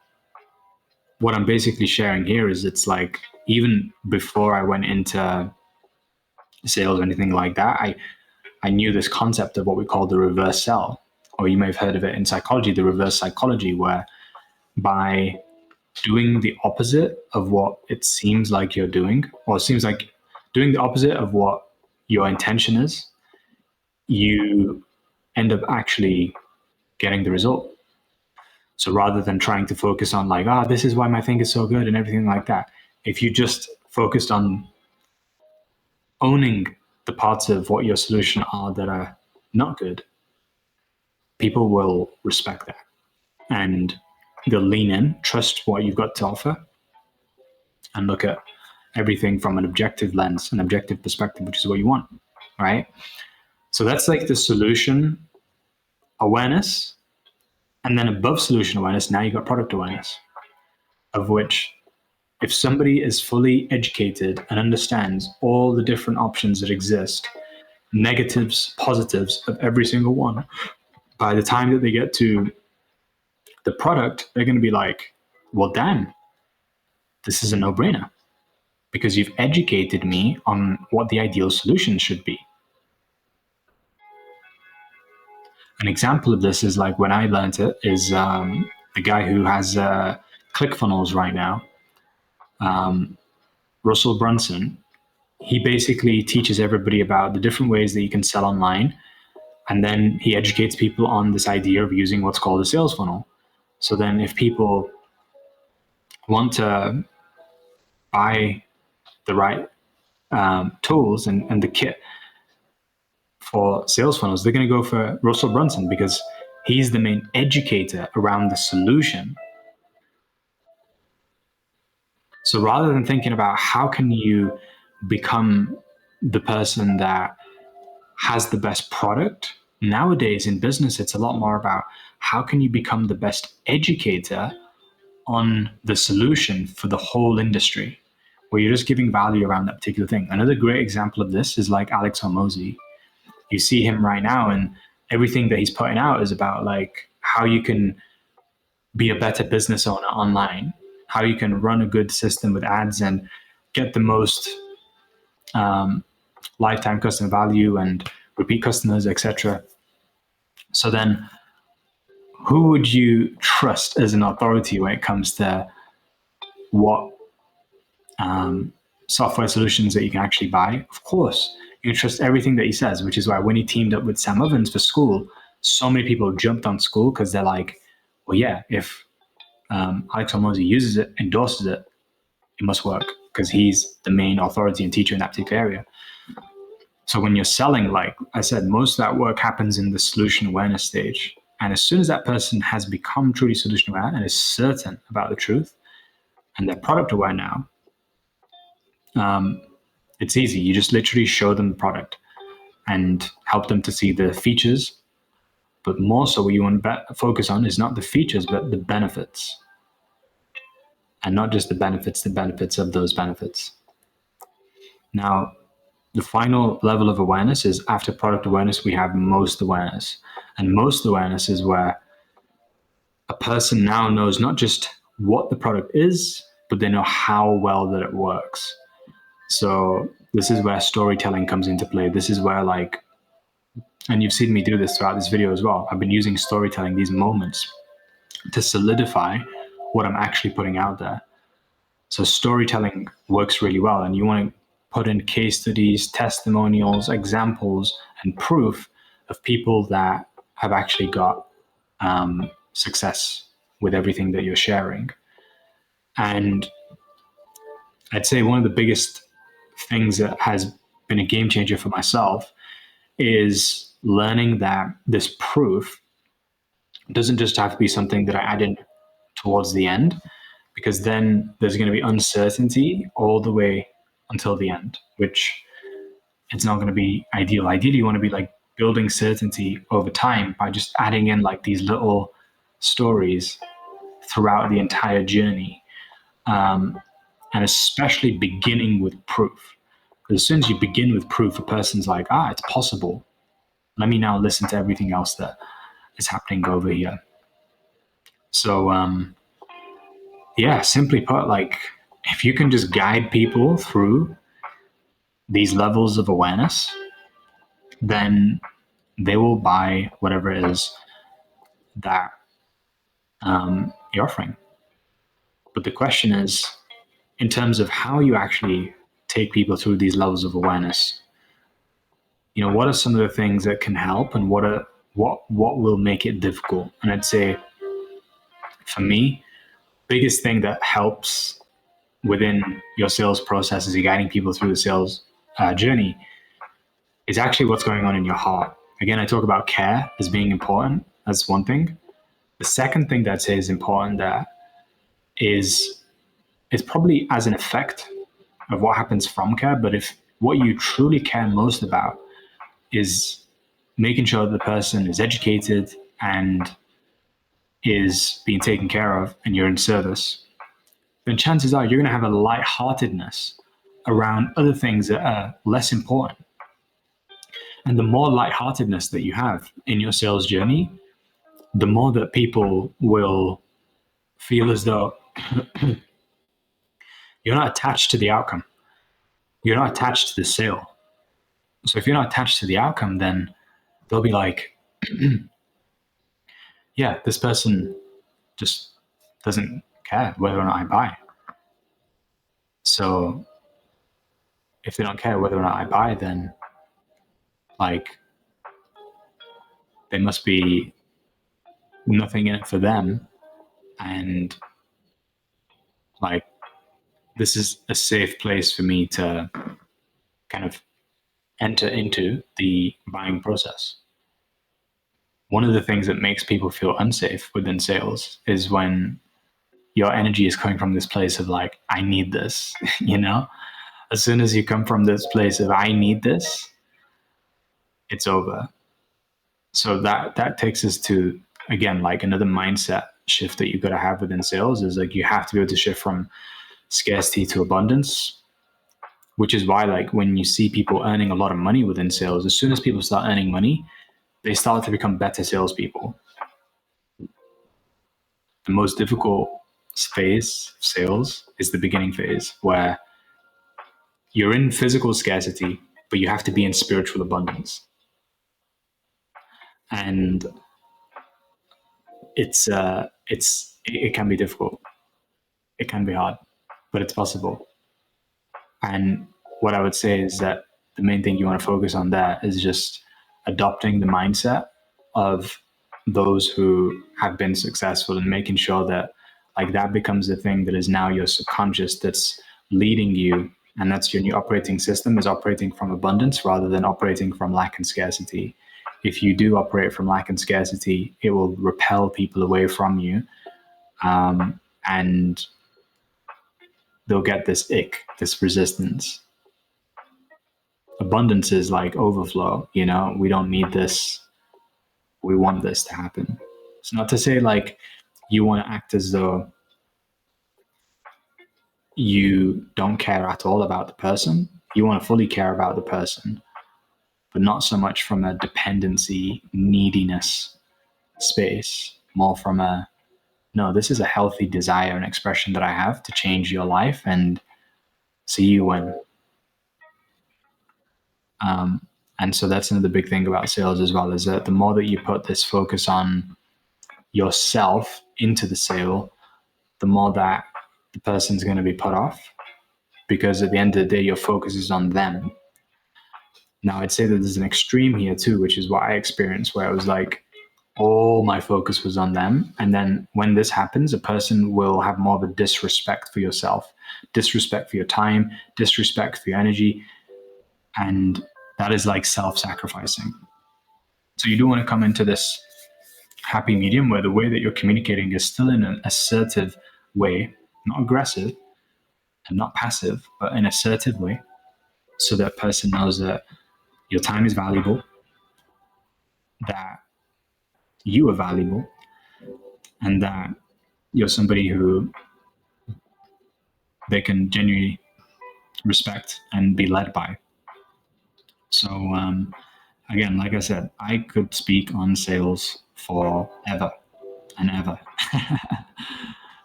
what I'm basically sharing here is, it's like, even before I went into sales or anything like that, I knew this concept of what we call the reverse sell, or you may have heard of it in psychology, the reverse psychology, where by doing the opposite of what it seems like you're doing, or it seems like doing the opposite of what your intention is, you end up actually getting the result. So rather than trying to focus on like, this is why my thing is so good and everything like that, if you just focused on owning the parts of what your solution are that are not good, people will respect that. And they'll lean in, trust what you've got to offer, and look at everything from an objective lens, an objective perspective, which is what you want, right? So that's like the solution awareness. And then above solution awareness, now you've got product awareness, of which, if somebody is fully educated and understands all the different options that exist, negatives, positives of every single one, by the time that they get to the product, they're going to be like, well, damn, this is a no-brainer, because you've educated me on what the ideal solution should be. An example of this is like when I learned it is the guy who has ClickFunnels right now, Russell Brunson. He basically teaches everybody about the different ways that you can sell online. And then he educates people on this idea of using what's called a sales funnel. So then if people want to buy the right tools and the kit for sales funnels, they're going to go for Russell Brunson, because he's the main educator around the solution. So rather than thinking about how can you become the person that has the best product, nowadays in business, it's a lot more about how can you become the best educator on the solution for the whole industry, where you're just giving value around that particular thing. Another great example of this is like Alex Hormozi. You see him right now, and everything that he's putting out is about like how you can be a better business owner online, how you can run a good system with ads and get the most lifetime customer value and repeat customers, etc. So then who would you trust as an authority when it comes to what software solutions that you can actually buy? Of course, you can trust everything that he says, which is why when he teamed up with Sam Ovens for School, so many people jumped on School because they're like, well, yeah, if Alex Hormozi uses it, endorses it, it must work because he's the main authority and teacher in that particular area. So when you're selling, like I said, most of that work happens in the solution awareness stage. And as soon as that person has become truly solution aware and is certain about the truth, and they're product aware now, it's easy. You just literally show them the product and help them to see the features. But more so, what you want to focus on is not the features, but the benefits. And not just the benefits of those benefits. Now, the final level of awareness is after product awareness, we have most awareness. And most awareness is where a person now knows not just what the product is, but they know how well that it works. So this is where storytelling comes into play. This is where, like, and you've seen me do this throughout this video as well. I've been using storytelling, these moments, to solidify what I'm actually putting out there. So storytelling works really well, and you want to put in case studies, testimonials, examples, and proof of people that have actually got success with everything that you're sharing. And I'd say one of the biggest things that has been a game changer for myself is learning that this proof doesn't just have to be something that I add in towards the end, because then there's going to be uncertainty all the way until the end, which it's not going to be ideal. Ideally, you want to be like building certainty over time by just adding in like these little stories throughout the entire journey. And especially beginning with proof. Because as soon as you begin with proof, a person's like, it's possible. Let me now listen to everything else that is happening over here. So, simply put, like, if you can just guide people through these levels of awareness, then they will buy whatever it is that you're offering. But the question is, in terms of how you actually take people through these levels of awareness, what are some of the things that can help, and what will make it difficult? And I'd say, for me, biggest thing that helps within your sales process as you're guiding people through the sales journey is actually what's going on in your heart. Again, I talk about care as being important. That's one thing. The second thing that I'd say is important that is probably as an effect of what happens from care, but if what you truly care most about is making sure that the person is educated and is being taken care of and you're in service, then chances are you're going to have a lightheartedness around other things that are less important. And the more lightheartedness that you have in your sales journey, the more that people will feel as though you're not attached to the outcome. You're not attached to the sale. So if you're not attached to the outcome, then they'll be like, yeah, this person just doesn't care whether or not I buy. So if they don't care whether or not I buy, then like there must be nothing in it for them. And like, this is a safe place for me to kind of enter into the buying process. One of the things that makes people feel unsafe within sales is when your energy is coming from this place of like, I need this, As soon as you come from this place of I need this, it's over. So that takes us to, again, like another mindset shift that you've got to have within sales is like, you have to be able to shift from scarcity to abundance, which is why, like, when you see people earning a lot of money within sales, as soon as people start earning money, they start to become better salespeople. The most difficult phase of sales is the beginning phase, where you're in physical scarcity, but you have to be in spiritual abundance. And it can be difficult. It can be hard, but it's possible. And what I would say is that the main thing you want to focus on there is just adopting the mindset of those who have been successful and making sure that like that becomes the thing that is now your subconscious that's leading you, and that's your new operating system, is operating from abundance rather than operating from lack and scarcity. If you do operate from lack and scarcity, it will repel people away from you, and they'll get this ick, this resistance. Abundance is like overflow, we don't need this. We want this to happen. It's not to say like you want to act as though you don't care at all about the person. You want to fully care about the person, but not so much from a dependency, neediness space, more from a, no, this is a healthy desire and expression that I have to change your life and see you win. And so that's another big thing about sales as well, is that the more that you put this focus on yourself into the sale, the more that the person's going to be put off, because at the end of the day, your focus is on them. Now, I'd say that there's an extreme here too, which is what I experienced, where it was like all my focus was on them. And then when this happens, a person will have more of a disrespect for yourself, disrespect for your time, disrespect for your energy. And that is like self-sacrificing. So you do want to come into this happy medium where the way that you're communicating is still in an assertive way, not aggressive and not passive, but an assertive way, so that person knows that your time is valuable, that you are valuable, and that you're somebody who they can genuinely respect and be led by. So again, like I said, I could speak on sales forever and ever.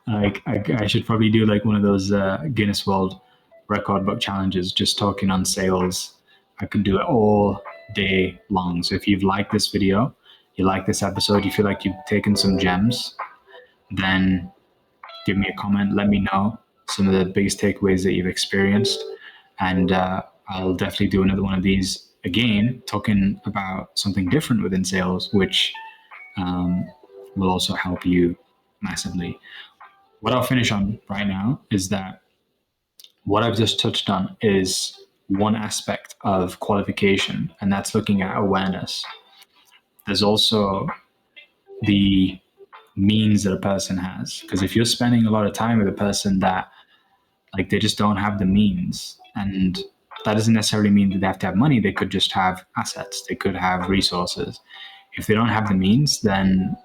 Like I should probably do like one of those Guinness World Record Book challenges, just talking on sales. I can do it all day long. So if you've liked this video, you like this episode, you feel like you've taken some gems, then give me a comment. Let me know some of the biggest takeaways that you've experienced. And I'll definitely do another one of these again, talking about something different within sales, which will also help you massively. What I'll finish on right now is that what I've just touched on is one aspect of qualification, and that's looking at awareness. There's also the means that a person has, because if you're spending a lot of time with a person that like they just don't have the means, and that doesn't necessarily mean that they have to have money, they could just have assets, they could have resources. If they don't have the means, then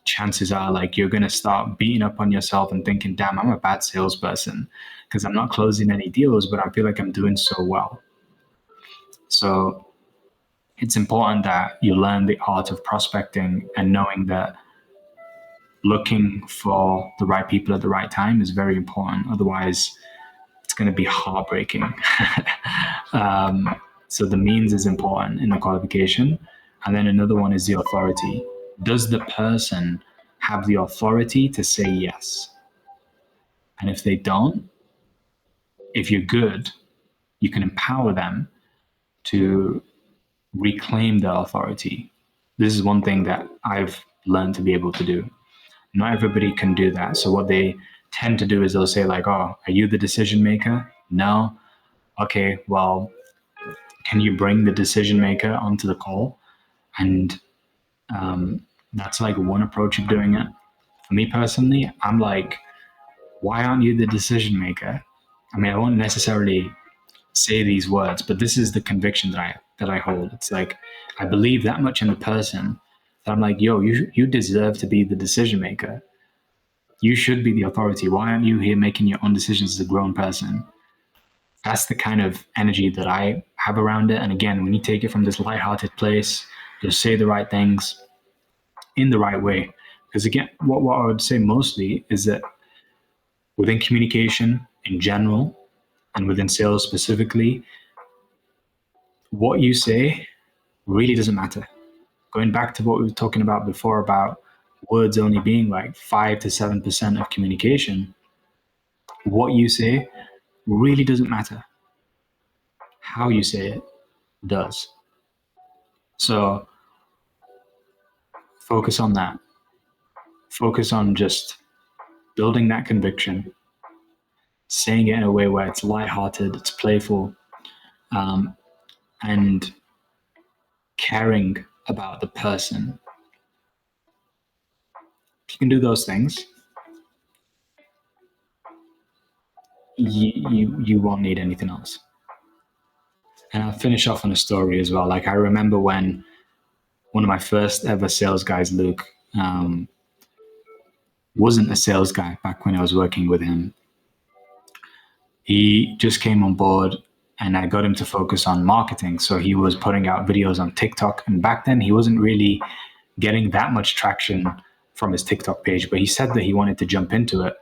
chances are like you're going to start beating up on yourself and thinking, damn, I'm a bad salesperson because I'm not closing any deals, but I feel like I'm doing so well. So it's important that you learn the art of prospecting and knowing that looking for the right people at the right time is very important. Otherwise, it's going to be heartbreaking. So the means is important in the qualification. And then another one is the authority. Does the person have the authority to say yes? And if they don't, if you're good, you can empower them to reclaim their authority. This is one thing that I've learned to be able to do. Not everybody can do that. So what they tend to do is they'll say like, oh, are you the decision maker? No. Okay, well, can you bring the decision maker onto the call? And that's like one approach of doing it. For me personally, I'm like, why aren't you the decision maker? I mean, I won't necessarily say these words, but this is the conviction that I hold. It's like, I believe that much in the person that I'm like, yo, you deserve to be the decision maker. You should be the authority. Why aren't you here making your own decisions as a grown person? That's the kind of energy that I have around it. And again, when you take it from this lighthearted place, just say the right things in the right way. Because again, what I would say mostly is that within communication in general, and within sales specifically, what you say really doesn't matter. Going back to what we were talking about before about words only being like 5 to 7% of communication, what you say really doesn't matter. How you say it does. So focus on that. Focus on just building that conviction, saying it in a way where it's lighthearted, it's playful, and caring about the person. If you can do those things, you won't need anything else. And I'll finish off on a story as well. Like, I remember when one of my first ever sales guys, Luke, wasn't a sales guy back when I was working with him. He just came on board and I got him to focus on marketing. So he was putting out videos on TikTok. And back then he wasn't really getting that much traction from his TikTok page, but he said that he wanted to jump into it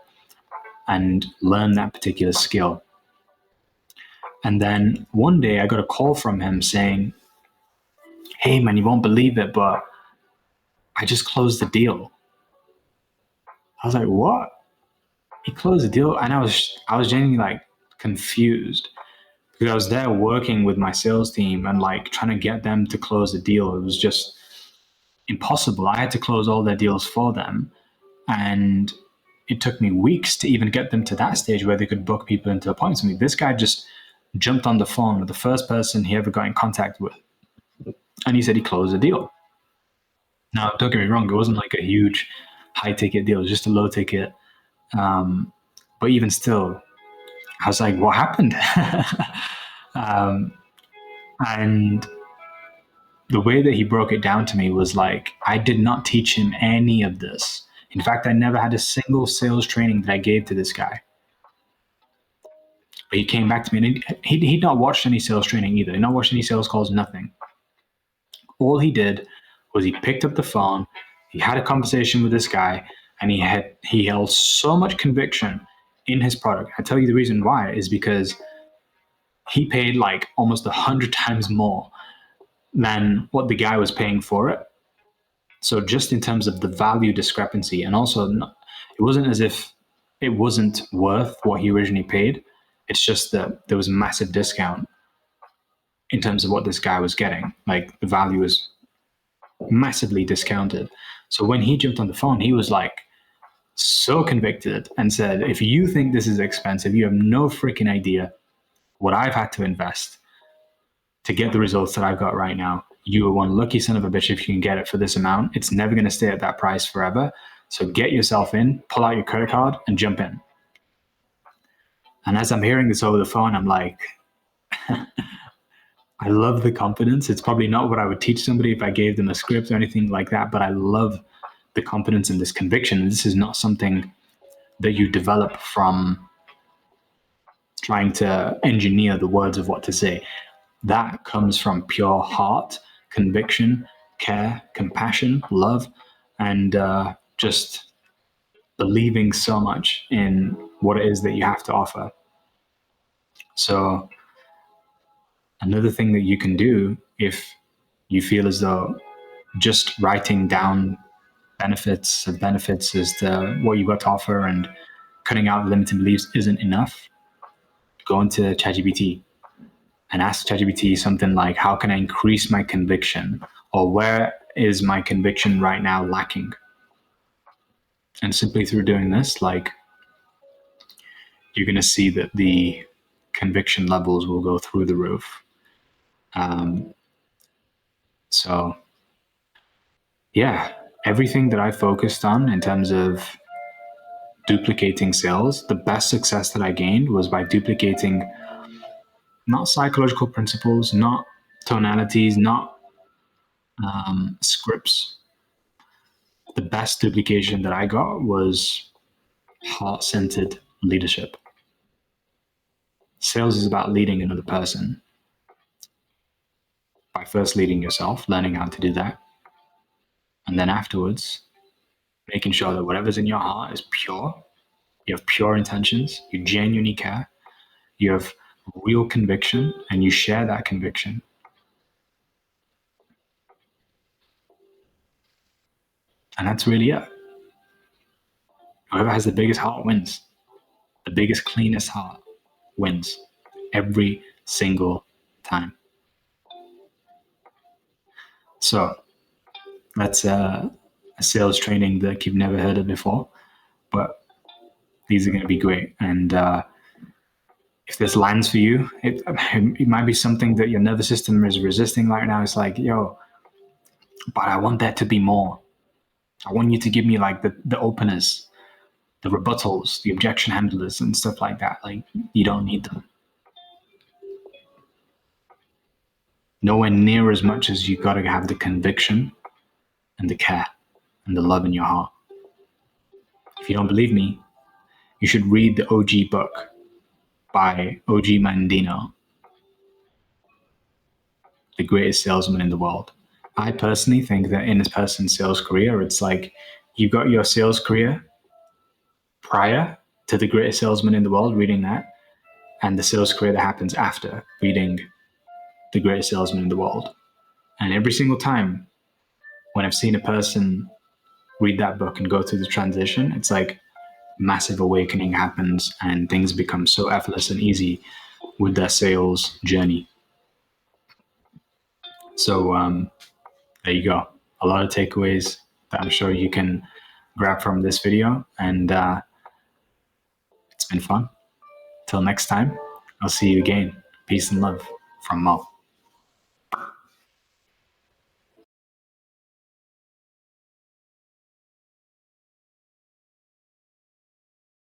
and learn that particular skill. And then one day I got a call from him saying, "Hey man, you won't believe it, but I just closed the deal." I was like, "What?" He closed the deal, and I was genuinely like confused because I was there working with my sales team and like trying to get them to close the deal. It was just impossible. I had to close all their deals for them, and it took me weeks to even get them to that stage where they could book people into appointments with me. This guy just jumped on the phone with the first person he ever got in contact with, and he said he closed the deal. Now, don't get me wrong, it wasn't like a huge high ticket deal, it was just a low ticket. But even still, I was like, what happened? And the way that he broke it down to me was like, I did not teach him any of this. In fact, I never had a single sales training that I gave to this guy. But he came back to me and he'd not watched any sales training either. He'd not watched any sales calls, nothing. All he did was he picked up the phone, he had a conversation with this guy, and he held so much conviction in his product. I tell you the reason why is because he paid like almost 100 times more than what the guy was paying for it. So just in terms of the value discrepancy, and also it wasn't as if it wasn't worth what he originally paid. It's just that there was a massive discount in terms of what this guy was getting. Like, the value was massively discounted. So when he jumped on the phone, he was like so convicted and said, if you think this is expensive, you have no freaking idea what I've had to invest to get the results that I've got right now. You are one lucky son of a bitch if you can get it for this amount. It's never going to stay at that price forever. So get yourself in, pull out your credit card, and jump in. And as I'm hearing this over the phone, I'm like, I love the confidence. It's probably not what I would teach somebody if I gave them a script or anything like that, but I love the confidence and this conviction. This is not something that you develop from trying to engineer the words of what to say. That comes from pure heart, conviction, care, compassion, love, and just believing so much in what it is that you have to offer. So another thing that you can do, if you feel as though just writing down benefits as to what you got to offer and cutting out limiting beliefs isn't enough, go into ChatGPT and ask ChatGPT something like, how can I increase my conviction? Or where is my conviction right now lacking? And simply through doing this, like, you're going to see that the conviction levels will go through the roof. So yeah, everything that I focused on in terms of duplicating sales, the best success that I gained was by duplicating not psychological principles, not tonalities, not scripts. The best duplication that I got was heart-centered leadership. Sales is about leading another person. By first leading yourself, learning how to do that, and then afterwards, making sure that whatever's in your heart is pure. You have pure intentions, you genuinely care, you have real conviction, and you share that conviction. And that's really it. Whoever has the biggest heart wins. The biggest, cleanest heart wins every single time. So that's a sales training that you've never heard of before, but these are going to be great. And if this lands for you, it might be something that your nervous system is resisting right now. It's like, yo, but I want there to be more. I want you to give me like the openers, the rebuttals, the objection handlers, and stuff like that. Like, you don't need them. Nowhere near as much as you got to have the conviction and the care and the love in your heart. If you don't believe me, you should read the OG book by OG Mandino, The Greatest Salesman in the World. I personally think that in a person's sales career, it's like you've got your sales career prior to The Greatest Salesman in the World, reading that, and the sales career that happens after reading The Greatest Salesman in the World. And every single time when I've seen a person read that book and go through the transition, it's like massive awakening happens and things become so effortless and easy with their sales journey. So there you go. A lot of takeaways that I'm sure you can grab from this video. And it's been fun. Till next time, I'll see you again. Peace and love from Mo.